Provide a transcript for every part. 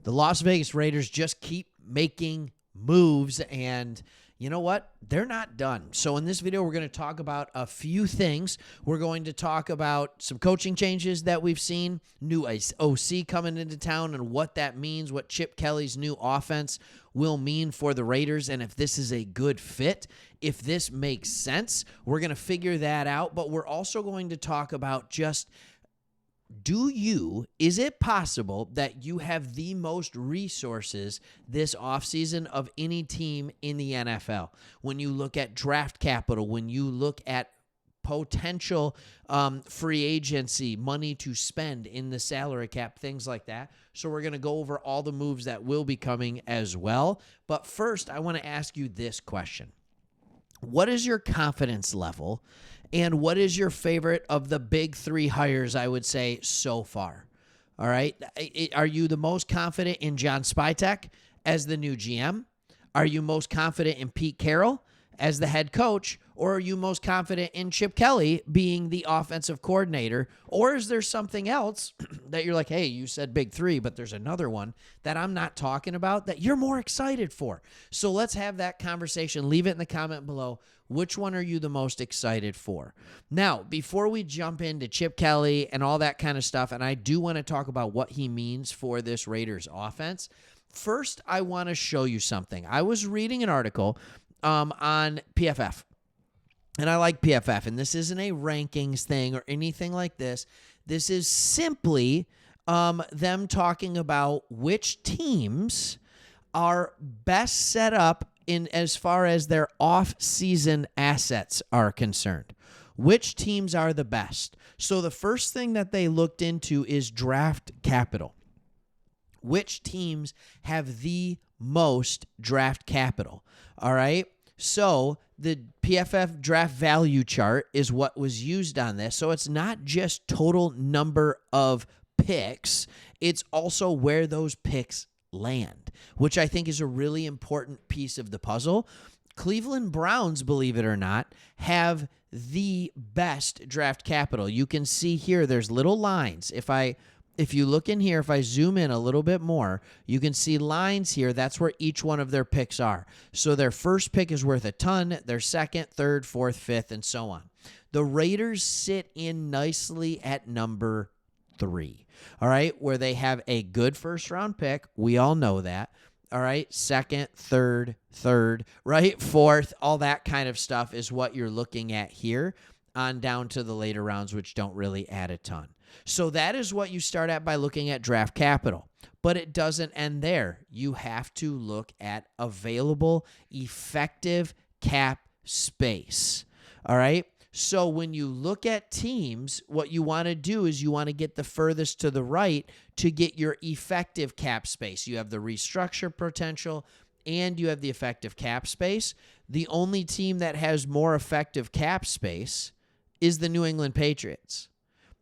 The Las Vegas Raiders just keep making moves, and you know what? They're not done. So in this video, we're going to talk about a few things. We're going to talk about some coaching changes that we've seen, new OC coming into town, and what that means, what Chip Kelly's new offense will mean for the Raiders, and if this is a good fit, if this makes sense. We're going to figure that out, but we're also going to talk about just is it possible that you have the most resources this offseason of any team in the NFL? When you look at draft capital, when you look at potential free agency, money to spend in the salary cap, things like that. So we're going to go over all the moves that will be coming as well. But first, I want to ask you this question. What is your confidence level, and what is your favorite of the big three hires, I would say, so far? All right. Are you the most confident in John Spytek as the new GM? Are you most confident in Pete Carroll as the head coach? Or are you most confident in Chip Kelly being the offensive coordinator? Or is there something else that you're like, hey, you said big three, but there's another one that I'm not talking about that you're more excited for? So let's have that conversation. Leave it in the comment below. Which one are you the most excited for? Now, before we jump into Chip Kelly and all that kind of stuff, and I do want to talk about what he means for this Raiders offense, first I want to show you something. I was reading an article on PFF. And I like PFF, and this isn't a rankings thing or anything like this. This is simply them talking about which teams are best set up in as far as their off-season assets are concerned. Which teams are the best? So the first thing that they looked into is draft capital. Which teams have the most draft capital? All right? So the PFF draft value chart is what was used on this. So it's not just total number of picks. It's also where those picks land, which I think is a really important piece of the puzzle. Cleveland Browns, believe it or not, have the best draft capital. You can see here there's little lines. If you look in here, if I zoom in a little bit more, you can see lines here. That's where each one of their picks are. So their first pick is worth a ton, their second, third, fourth, fifth, and so on. The Raiders sit in nicely at number 3, all right, where they have a good first-round pick. We all know that, all right? Second, third, right? Fourth, all that kind of stuff is what you're looking at here on down to the later rounds, which don't really add a ton. So that is what you start at by looking at draft capital. But it doesn't end there. You have to look at available, effective cap space. All right? So when you look at teams, what you want to do is you want to get the furthest to the right to get your effective cap space. You have the restructure potential and you have the effective cap space. The only team that has more effective cap space is the New England Patriots.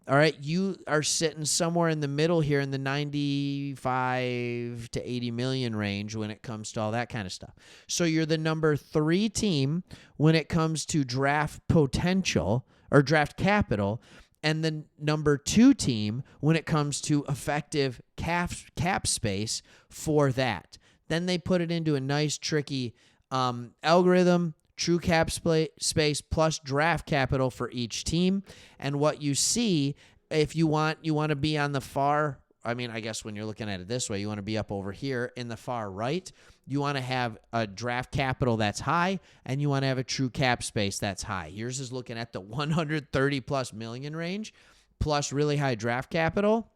All right, you are sitting somewhere in the middle here in the 95 to 80 million range when it comes to all that kind of stuff. So you're the number 3 team when it comes to draft potential or draft capital, and the number 2 team when it comes to effective cap space for that. Then they put it into a nice, tricky algorithm. True cap space plus draft capital for each team. And what you see, if you want to be on the far, I guess when you're looking at it this way, you want to be up over here in the far right. You want to have a draft capital that's high, and you want to have a true cap space that's high. Yours is looking at the 130 plus million range, plus really high draft capital.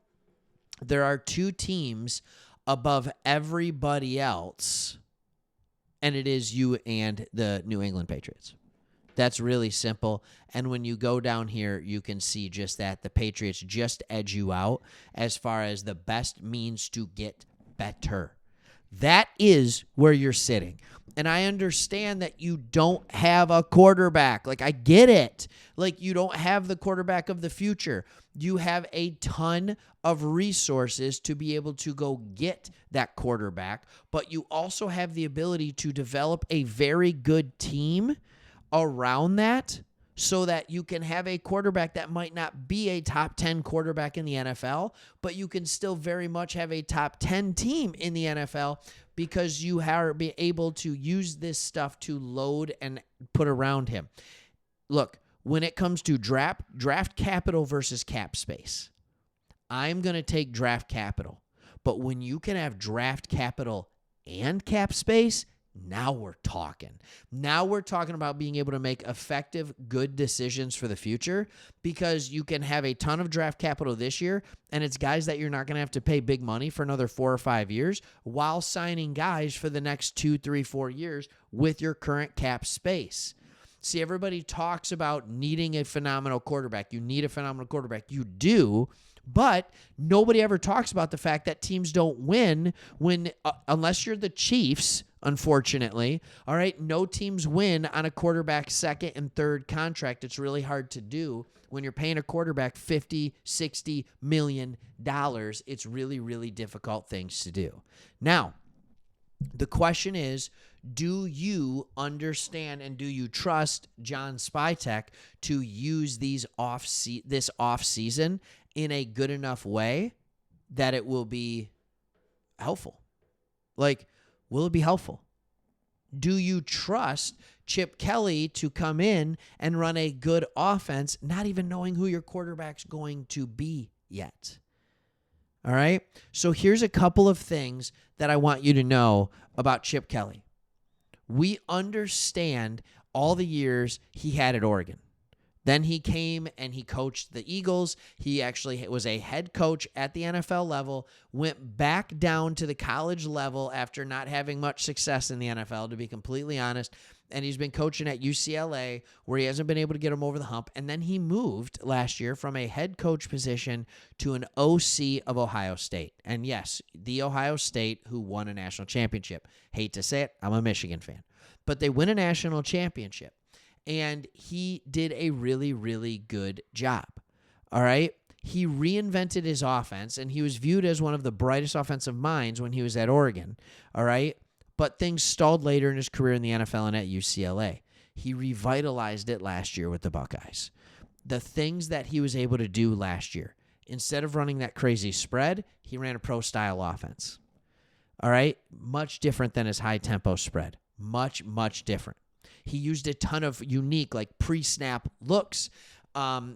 There are 2 teams above everybody else, and it is you and the New England Patriots. That's really simple. And when you go down here, you can see just that. The Patriots just edge you out as far as the best means to get better. That is where you're sitting. And I understand that you don't have a quarterback. Like, I get it. Like, you don't have the quarterback of the future. You have a ton of resources to be able to go get that quarterback, but you also have the ability to develop a very good team around that so that you can have a quarterback that might not be a top 10 quarterback in the NFL, but you can still very much have a top 10 team in the NFL because you are be able to use this stuff to load and put around him. Look, when it comes to draft capital versus cap space, I'm going to take draft capital. But when you can have draft capital and cap space, now we're talking. Now we're talking about being able to make effective, good decisions for the future because you can have a ton of draft capital this year, and it's guys that you're not going to have to pay big money for another 4 or 5 years while signing guys for the next 2, 3, 4 years with your current cap space. See, everybody talks about needing a phenomenal quarterback. You need a phenomenal quarterback. You do. But nobody ever talks about the fact that teams don't win when, unless you're the Chiefs, unfortunately. All right, no teams win on a quarterback's second and third contract. It's really hard to do when you're paying a quarterback $50, $60 million. It's really, really difficult things to do. Now, the question is, do you understand and do you trust John Spytek to use this offseason in a good enough way that it will be helpful? Like, will it be helpful? Do you trust Chip Kelly to come in and run a good offense, not even knowing who your quarterback's going to be yet? All right? So here's a couple of things that I want you to know about Chip Kelly. We understand all the years he had at Oregon. Then he came and he coached the Eagles. He actually was a head coach at the NFL level, went back down to the college level after not having much success in the NFL, to be completely honest. And he's been coaching at UCLA where he hasn't been able to get him over the hump. And then he moved last year from a head coach position to an OC of Ohio State. And yes, the Ohio State who won a national championship. Hate to say it, I'm a Michigan fan. But they win a national championship. And he did a really, really good job. All right? He reinvented his offense, and he was viewed as one of the brightest offensive minds when he was at Oregon. All right? But things stalled later in his career in the NFL and at UCLA. He revitalized it last year with the Buckeyes. The things that he was able to do last year, instead of running that crazy spread, he ran a pro-style offense. All right? Much different than his high-tempo spread. Much, much different. He used a ton of unique, like, pre-snap looks.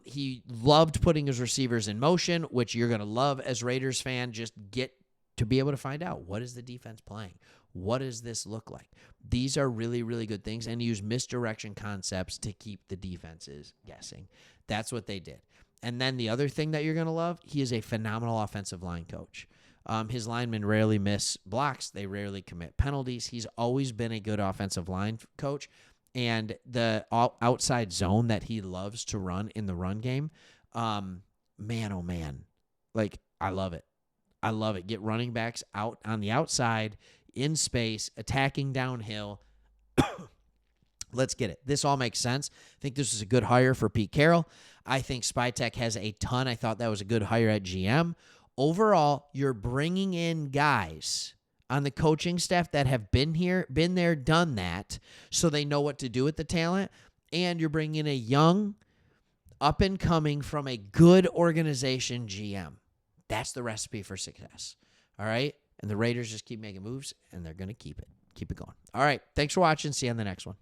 He loved putting his receivers in motion, which you're going to love as Raiders fan. Just get to be able to find out, what is the defense playing? What does this look like? These are really, really good things, and use misdirection concepts to keep the defenses guessing. That's what they did. And then the other thing that you're going to love, he is a phenomenal offensive line coach. His linemen rarely miss blocks. They rarely commit penalties. He's always been a good offensive line coach. And the outside zone that he loves to run in the run game, man, oh man, like, I love it. I love it. Get running backs out on the outside, in space, attacking downhill. Let's get it. This all makes sense. I think this is a good hire for Pete Carroll. I think Spytek has a ton. I thought that was a good hire at GM. Overall, you're bringing in guys on the coaching staff that have been there, done that, so they know what to do with the talent, and you're bringing in a young, up-and-coming, from a good organization GM. That's the recipe for success, all right? And the Raiders just keep making moves, and they're going to keep it going. All right, thanks for watching. See you on the next one.